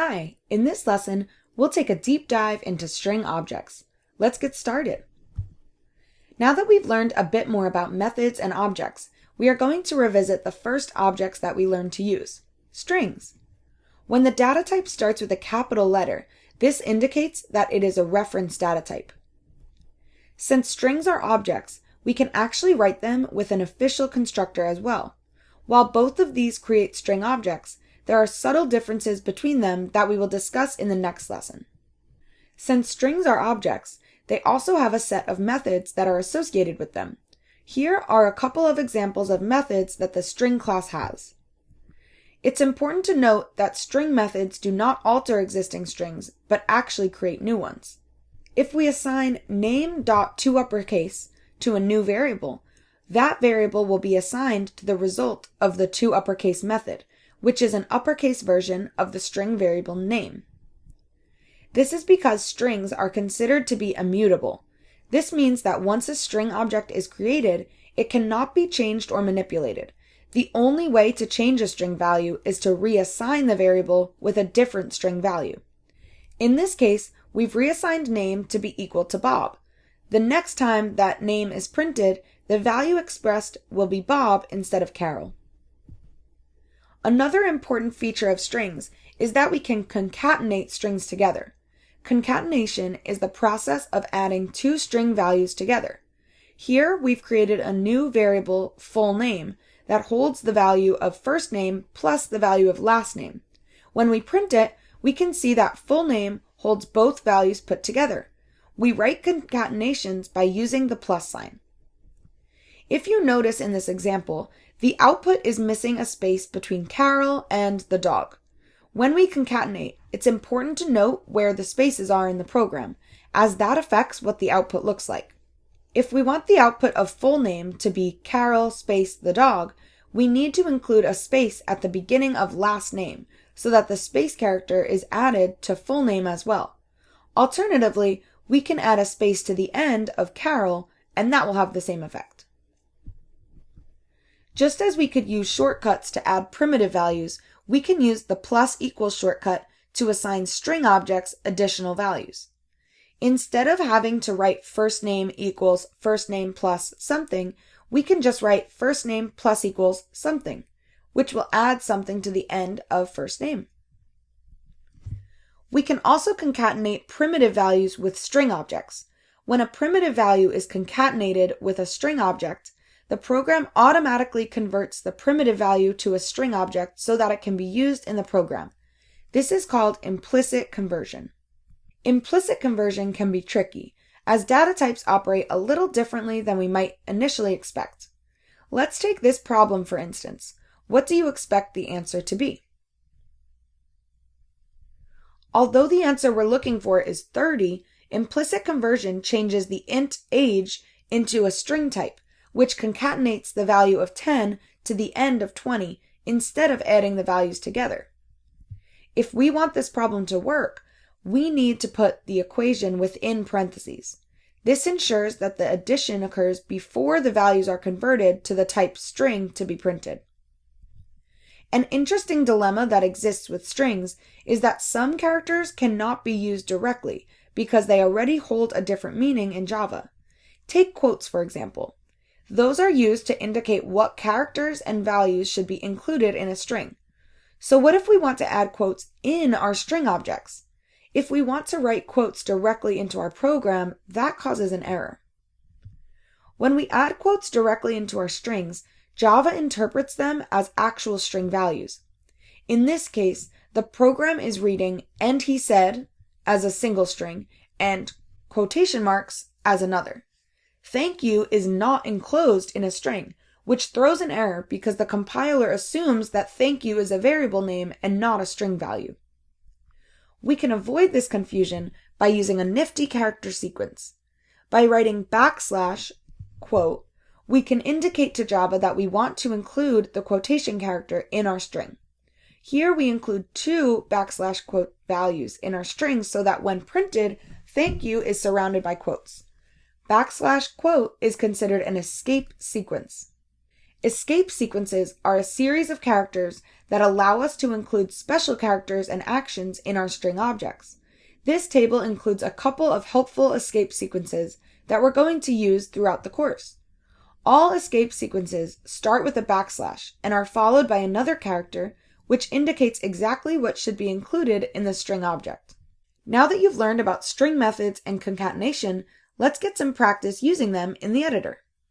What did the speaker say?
Hi, in this lesson, we'll take a deep dive into string objects. Let's get started. Now that we've learned a bit more about methods and objects, we are going to revisit the first objects that we learned to use, strings. When the data type starts with a capital letter, this indicates that it is a reference data type. Since strings are objects, we can actually write them with an official constructor as well. While both of these create string objects, there are subtle differences between them that we will discuss in the next lesson. Since strings are objects, they also have a set of methods that are associated with them. Here are a couple of examples of methods that the string class has. It's important to note that string methods do not alter existing strings, but actually create new ones. If we assign name.toUpperCase to a new variable, that variable will be assigned to the result of the toUpperCase method, which is an uppercase version of the string variable name. This is because strings are considered to be immutable. This means that once a string object is created, it cannot be changed or manipulated. The only way to change a string value is to reassign the variable with a different string value. In this case, we've reassigned name to be equal to Bob. The next time that name is printed, the value expressed will be Bob instead of Carol. Another important feature of strings is that we can concatenate strings together. Concatenation is the process of adding two string values together. Here we've created a new variable, full name, that holds the value of first name plus the value of last name. When we print it, we can see that full name holds both values put together. We write concatenations by using the plus sign. If you notice in this example, the output is missing a space between Carol and the dog. When we concatenate, it's important to note where the spaces are in the program, as that affects what the output looks like. If we want the output of full name to be Carol space the dog, we need to include a space at the beginning of last name so that the space character is added to full name as well. Alternatively, we can add a space to the end of Carol and that will have the same effect. Just as we could use shortcuts to add primitive values, we can use the plus equals shortcut to assign string objects additional values. Instead of having to write first name equals first name plus something, we can just write first name plus equals something, which will add something to the end of first name. We can also concatenate primitive values with string objects. When a primitive value is concatenated with a string object, the program automatically converts the primitive value to a string object so that it can be used in the program. This is called implicit conversion. Implicit conversion can be tricky, as data types operate a little differently than we might initially expect. Let's take this problem for instance. What do you expect the answer to be? Although the answer we're looking for is 30, implicit conversion changes the int age into a string type, which concatenates the value of 10 to the end of 20 instead of adding the values together. If we want this problem to work, we need to put the equation within parentheses. This ensures that the addition occurs before the values are converted to the type string to be printed. An interesting dilemma that exists with strings is that some characters cannot be used directly because they already hold a different meaning in Java. Take quotes, for example. Those are used to indicate what characters and values should be included in a string. So what if we want to add quotes in our string objects? If we want to write quotes directly into our program, that causes an error. When we add quotes directly into our strings, Java interprets them as actual string values. In this case, the program is reading "and he said" as a single string and quotation marks as another. Thank you is not enclosed in a string, which throws an error because the compiler assumes that thank you is a variable name and not a string value. We can avoid this confusion by using a nifty character sequence. By writing \quote, we can indicate to Java that we want to include the quotation character in our string. Here we include two \quote values in our string so that when printed, thank you is surrounded by quotes. \quote is considered an escape sequence. Escape sequences are a series of characters that allow us to include special characters and actions in our string objects. This table includes a couple of helpful escape sequences that we're going to use throughout the course. All escape sequences start with a backslash and are followed by another character which indicates exactly what should be included in the string object. Now that you've learned about string methods and concatenation, let's get some practice using them in the editor.